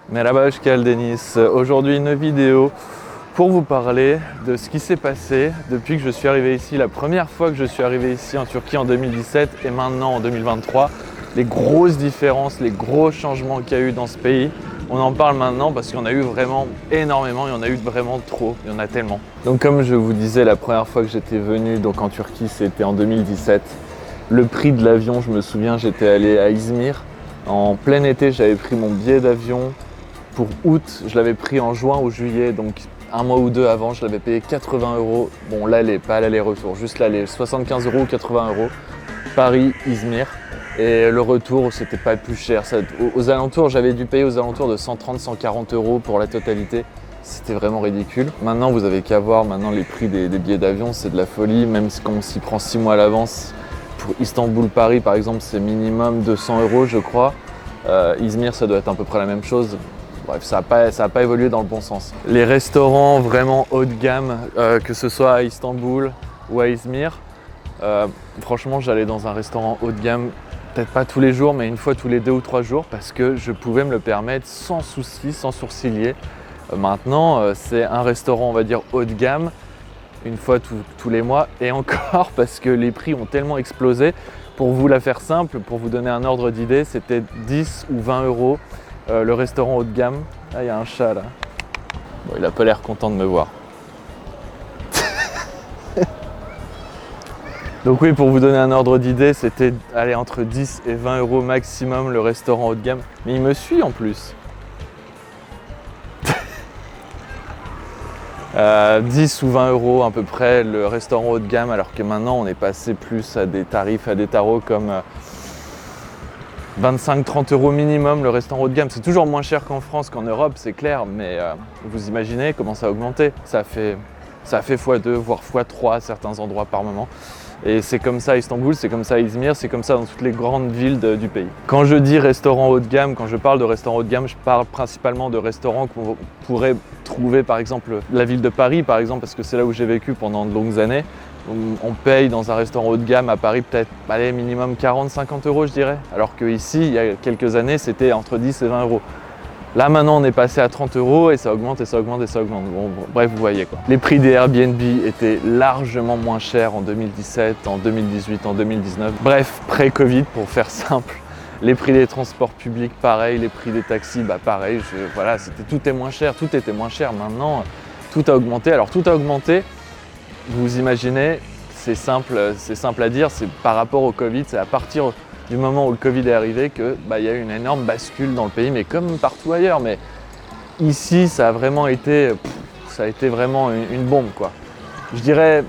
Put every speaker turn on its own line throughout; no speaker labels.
Merhaba, hoş geldiniz. Aujourd'hui une vidéo pour vous parler de ce qui s'est passé depuis que je suis arrivé ici. La première fois que je suis arrivé ici en Turquie en 2017 et maintenant en 2023. Les grosses différences, les gros changements qu'il y a eu dans ce pays. On en parle maintenant parce qu'il y en a eu vraiment énormément, il y en a eu vraiment trop, il y en a tellement. Donc comme je vous disais, la première fois que j'étais venu donc en Turquie, c'était en 2017. Le prix de l'avion, je me souviens, j'étais allé à Izmir. En plein été, j'avais pris mon billet d'avion pour août. Je l'avais pris en juin ou juillet, donc un mois ou deux avant, je l'avais payé 80 €. Bon, l'aller, pas l'aller-retour, juste l'aller, 75 € ou 80 €. Paris, Izmir. Et le retour, c'était pas plus cher. Aux alentours, j'avais dû payer aux alentours de 130-140 € pour la totalité. C'était vraiment ridicule. Maintenant, vous avez qu'à voir maintenant les prix des billets d'avion, c'est de la folie. Même si on s'y prend 6 mois à l'avance. Pour Istanbul-Paris, par exemple, c'est minimum 200 € je crois. Izmir, ça doit être à peu près la même chose. Bref, ça n'a pas évolué dans le bon sens. Les restaurants vraiment haut de gamme, que ce soit à Istanbul ou à Izmir, franchement, j'allais dans un restaurant haut de gamme, peut-être pas tous les jours, mais une fois tous les 2 ou 3 jours, parce que je pouvais me le permettre sans souci, sans sourciller. Maintenant, c'est un restaurant, on va dire, haut de gamme, une fois tous les mois, et encore parce que les prix ont tellement explosé. Pour vous la faire simple, pour vous donner un ordre d'idée, c'était 10 ou 20 € le restaurant haut de gamme. Ah, il y a un chat là. Bon, il a pas l'air content de me voir. Donc oui, pour vous donner un ordre d'idée, c'était entre 10 et 20 € maximum le restaurant haut de gamme. Mais il me suit en plus. 10 ou 20 € à peu près le restaurant haut de gamme, alors que maintenant on est passé plus à des tarifs, à des tarots comme 25-30 € minimum le restaurant haut de gamme. C'est toujours moins cher qu'en France, qu'en Europe, c'est clair, mais vous imaginez comment ça a augmenté. Ça a fait x2, voire x3 à certains endroits par moment. Et c'est comme ça à Istanbul, c'est comme ça à Izmir, c'est comme ça dans toutes les grandes villes du pays. Quand je dis restaurant haut de gamme, quand je parle de restaurant haut de gamme, je parle principalement de restaurants qu'on pourrait trouver par exemple la ville de Paris, par exemple, parce que c'est là où j'ai vécu pendant de longues années. On paye dans un restaurant haut de gamme à Paris peut-être minimum 40-50 € je dirais. Alors qu'ici, il y a quelques années, c'était entre 10 et 20 €. Là maintenant on est passé à 30 € et ça augmente et ça augmente et ça augmente. Bon, bref, vous voyez quoi. Les prix des Airbnb étaient largement moins chers en 2017, en 2018, en 2019. Bref, pré-Covid pour faire simple. Les prix des transports publics, pareil, les prix des taxis, pareil. Voilà, tout est moins cher, tout était moins cher. Maintenant, tout a augmenté. Alors tout a augmenté, vous imaginez, c'est simple à dire, c'est par rapport au Covid, c'est à partir du moment où le Covid est arrivé que y a eu une énorme bascule dans le pays, mais comme partout ailleurs. Mais ici, ça a vraiment été, vraiment une bombe, quoi. Je dirais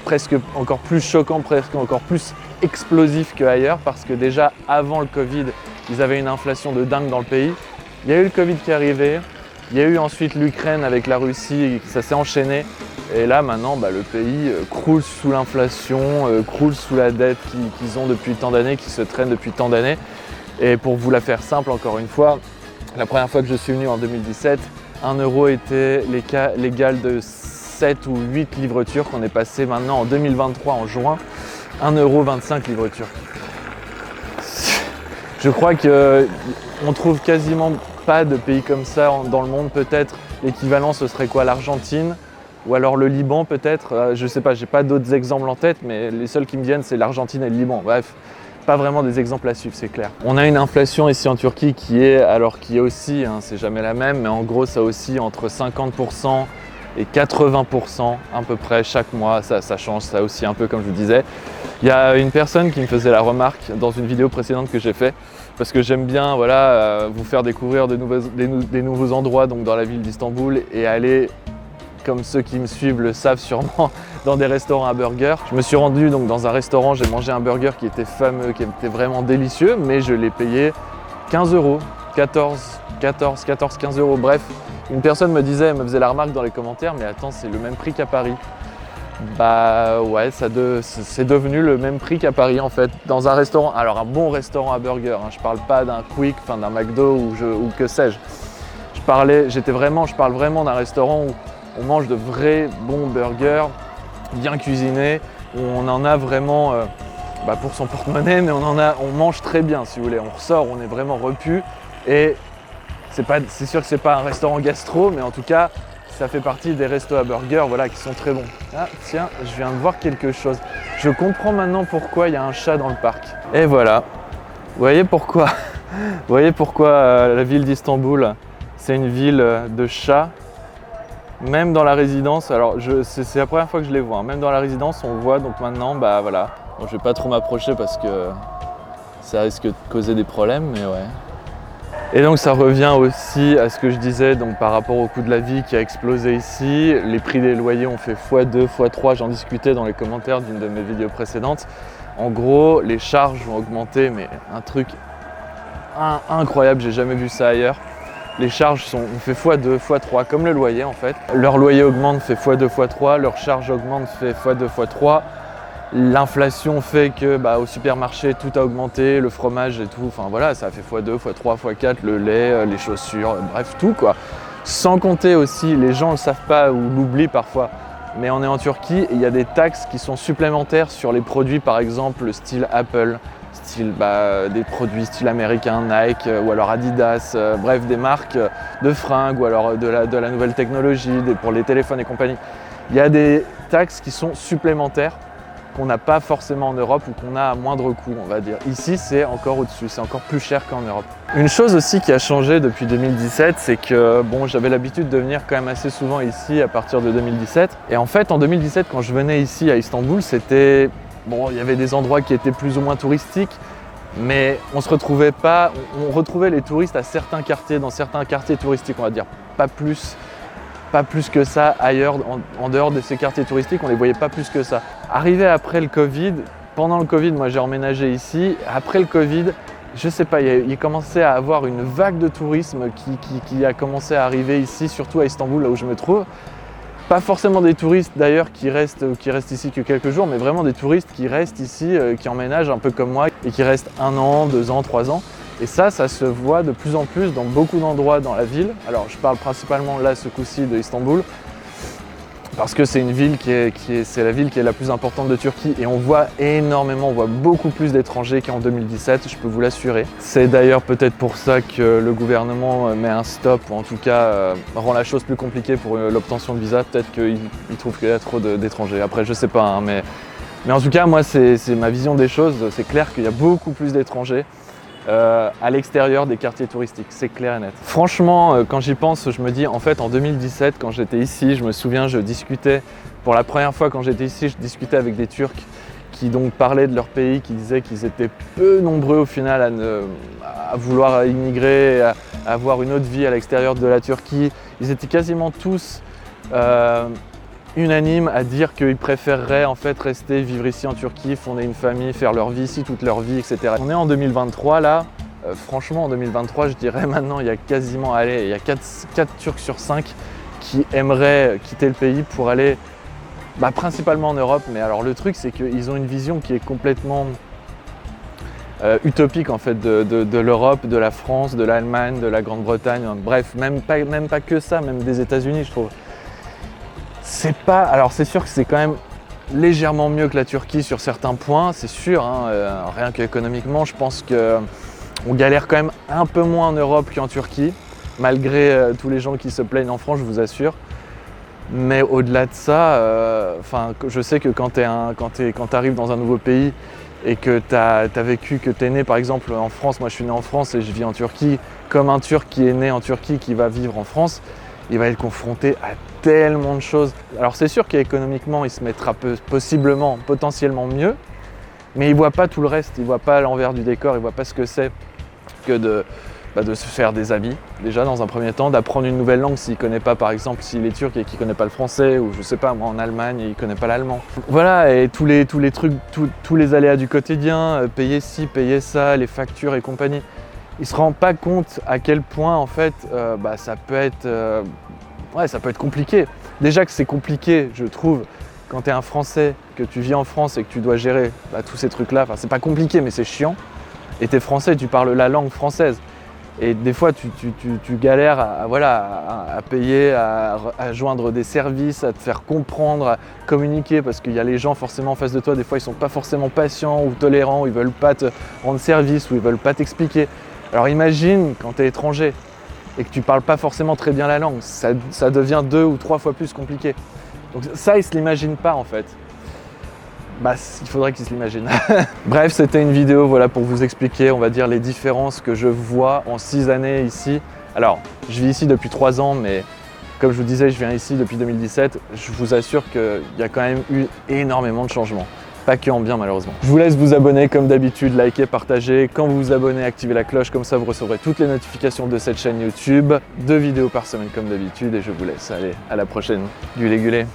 presque encore plus choquant, presque encore plus explosif qu'ailleurs, parce que déjà avant le Covid, ils avaient une inflation de dingue dans le pays. Il y a eu le Covid qui est arrivé, il y a eu ensuite l'Ukraine avec la Russie, ça s'est enchaîné. Et là maintenant, le pays croule sous l'inflation, croule sous la dette qu'ils ont depuis tant d'années, qui se traîne depuis tant d'années. Et pour vous la faire simple, encore une fois, la première fois que je suis venu en 2017, 1 € était l'égal de 7 ou 8 livres turcs. On est passé maintenant en 2023, en juin, 1,25 € livres turcs. Je crois qu'on trouve quasiment pas de pays comme ça dans le monde. Peut-être l'équivalent, ce serait quoi, l'Argentine ? Ou alors le Liban peut-être, je sais pas, j'ai pas d'autres exemples en tête, mais les seuls qui me viennent c'est l'Argentine et le Liban. Bref, pas vraiment des exemples à suivre, c'est clair. On a une inflation ici en Turquie qui est aussi, c'est jamais la même, mais en gros ça oscille entre 50% et 80% à peu près chaque mois, ça change, ça aussi un peu comme je vous disais. Il y a une personne qui me faisait la remarque dans une vidéo précédente que j'ai fait, parce que j'aime bien vous faire découvrir des nouveaux endroits donc dans la ville d'Istanbul et aller, comme ceux qui me suivent le savent sûrement, dans des restaurants à burgers. Je me suis rendu donc dans un restaurant, j'ai mangé un burger qui était fameux, qui était vraiment délicieux, mais je l'ai payé 15 €, 15 €. Bref, une personne me faisait la remarque dans les commentaires, mais attends, c'est le même prix qu'à Paris. Ouais, c'est devenu le même prix qu'à Paris en fait, dans un restaurant. Alors un bon restaurant à burger, je parle pas d'un Quick, d'un McDo ou que sais-je. Je parle vraiment d'un restaurant où on mange de vrais bons burgers, bien cuisinés, où on en a vraiment pour son porte-monnaie, mais on mange très bien si vous voulez. On ressort, on est vraiment repu et C'est sûr que c'est pas un restaurant gastro, mais en tout cas, ça fait partie des restos à burgers, voilà, qui sont très bons. Ah tiens, je viens de voir quelque chose. Je comprends maintenant pourquoi il y a un chat dans le parc. Et voilà. Vous voyez pourquoi Vous voyez pourquoi la ville d'Istanbul, c'est une ville de chats. Même dans la résidence, alors c'est la première fois que je les vois, hein. Même dans la résidence on le voit, donc maintenant bah voilà. Bon, je vais pas trop m'approcher parce que ça risque de causer des problèmes, mais ouais. Et donc ça revient aussi à ce que je disais donc par rapport au coût de la vie qui a explosé ici. Les prix des loyers ont fait x2, x3, j'en discutais dans les commentaires d'une de mes vidéos précédentes. En gros, les charges ont augmenté, mais un truc incroyable, j'ai jamais vu ça ailleurs. Les charges ont fait x2, x3, comme le loyer en fait. Leur loyer augmente, fait x2, x3, leur charge augmente, fait x2, x3. L'inflation fait que au supermarché tout a augmenté, le fromage et tout, enfin voilà, ça a fait x2, x3, x4, le lait, les chaussures, bref tout quoi. Sans compter aussi, les gens ne le savent pas ou l'oublient parfois, mais on est en Turquie et il y a des taxes qui sont supplémentaires sur les produits par exemple style Apple, style des produits style américain, Nike ou alors Adidas, bref des marques de fringues ou alors de la nouvelle technologie, pour les téléphones et compagnie. Il y a des taxes qui sont supplémentaires qu'on n'a pas forcément en Europe ou qu'on a à moindre coût, on va dire. Ici, c'est encore au-dessus, c'est encore plus cher qu'en Europe. Une chose aussi qui a changé depuis 2017, c'est que j'avais l'habitude de venir quand même assez souvent ici à partir de 2017. Et en fait, en 2017, quand je venais ici à Istanbul, c'était... il y avait des endroits qui étaient plus ou moins touristiques, mais on retrouvait les touristes à certains quartiers, dans certains quartiers touristiques, on va dire, pas plus que ça ailleurs, en dehors de ces quartiers touristiques, on les voyait pas plus que ça. Arrivé après le Covid, pendant le Covid, moi j'ai emménagé ici, après le Covid, je sais pas, il commençait à avoir une vague de tourisme qui a commencé à arriver ici, surtout à Istanbul, là où je me trouve. Pas forcément des touristes d'ailleurs qui restent ici que quelques jours, mais vraiment des touristes qui restent ici, qui emménagent un peu comme moi et qui restent 1 an, 2 ans, 3 ans. Et ça se voit de plus en plus dans beaucoup d'endroits dans la ville. Alors je parle principalement là ce coup-ci de Istanbul, parce que c'est une ville c'est la ville qui est la plus importante de Turquie et on voit beaucoup plus d'étrangers qu'en 2017, je peux vous l'assurer. C'est d'ailleurs peut-être pour ça que le gouvernement met un stop, ou en tout cas rend la chose plus compliquée pour l'obtention de visa. Peut-être qu'il trouve qu'il y a trop d'étrangers. Après je sais pas, hein, mais en tout cas moi c'est ma vision des choses. C'est clair qu'il y a beaucoup plus d'étrangers à l'extérieur des quartiers touristiques, c'est clair et net. Franchement, quand j'y pense, je me dis, en fait, en 2017, quand j'étais ici, je me souviens, je discutais, pour la première fois quand j'étais ici, je discutais avec des Turcs qui donc parlaient de leur pays, qui disaient qu'ils étaient peu nombreux au final à vouloir immigrer, à avoir une autre vie à l'extérieur de la Turquie. Ils étaient quasiment tous unanimes à dire qu'ils préféreraient en fait rester, vivre ici en Turquie, fonder une famille, faire leur vie ici toute leur vie, etc. On est en 2023 là, franchement en 2023 je dirais maintenant il y a quasiment, il y a 4 Turcs sur 5 qui aimeraient quitter le pays pour aller principalement en Europe. Mais alors le truc c'est qu'ils ont une vision qui est complètement utopique en fait de l'Europe, de la France, de l'Allemagne, de la Grande-Bretagne, bref, même pas que ça, même des États-Unis je trouve. Alors c'est sûr que c'est quand même légèrement mieux que la Turquie sur certains points, c'est sûr, hein, rien qu'économiquement, je pense qu'on galère quand même un peu moins en Europe qu'en Turquie, malgré tous les gens qui se plaignent en France, je vous assure. Mais au-delà de ça, je sais que quand tu arrives dans un nouveau pays et que tu as vécu, que tu es né par exemple en France, moi je suis né en France et je vis en Turquie, comme un Turc qui est né en Turquie qui va vivre en France, il va être confronté à tellement de choses. Alors c'est sûr qu'économiquement, il se mettra potentiellement mieux, mais il ne voit pas tout le reste, il ne voit pas l'envers du décor, il ne voit pas ce que c'est que de se faire des amis, déjà dans un premier temps, d'apprendre une nouvelle langue s'il ne connaît pas, par exemple, s'il est turc et qu'il ne connaît pas le français, ou je sais pas, moi en Allemagne, il ne connaît pas l'allemand. Voilà, et tous les trucs, tous les aléas du quotidien, payer ci, payer ça, les factures et compagnie. Il ne se rend pas compte à quel point en fait ça peut être compliqué. Déjà que c'est compliqué, je trouve, quand tu es un Français, que tu vis en France et que tu dois gérer tous ces trucs-là. Enfin, c'est pas compliqué, mais c'est chiant. Et tu es Français, tu parles la langue française. Et des fois, tu galères à payer, à joindre des services, à te faire comprendre, à communiquer, parce qu'il y a les gens forcément en face de toi, des fois ils sont pas forcément patients ou tolérants, ou ils veulent pas te rendre service, ou ils veulent pas t'expliquer. Alors imagine quand tu es étranger, et que tu parles pas forcément très bien la langue, ça devient 2 ou 3 fois plus compliqué. Donc ça, ils se l'imaginent pas en fait. Bah, il faudrait qu'ils se l'imaginent. Bref, c'était une vidéo voilà, pour vous expliquer, on va dire, les différences que je vois en 6 années ici. Alors, je vis ici depuis 3 ans, mais comme je vous disais, je viens ici depuis 2017. Je vous assure qu'il y a quand même eu énormément de changements. Pas que en bien, malheureusement. Je vous laisse vous abonner comme d'habitude, liker, partager. Quand vous vous abonnez, activez la cloche, comme ça vous recevrez toutes les notifications de cette chaîne YouTube. 2 vidéos par semaine comme d'habitude et je vous laisse. Allez, à la prochaine. Gulé, gulé.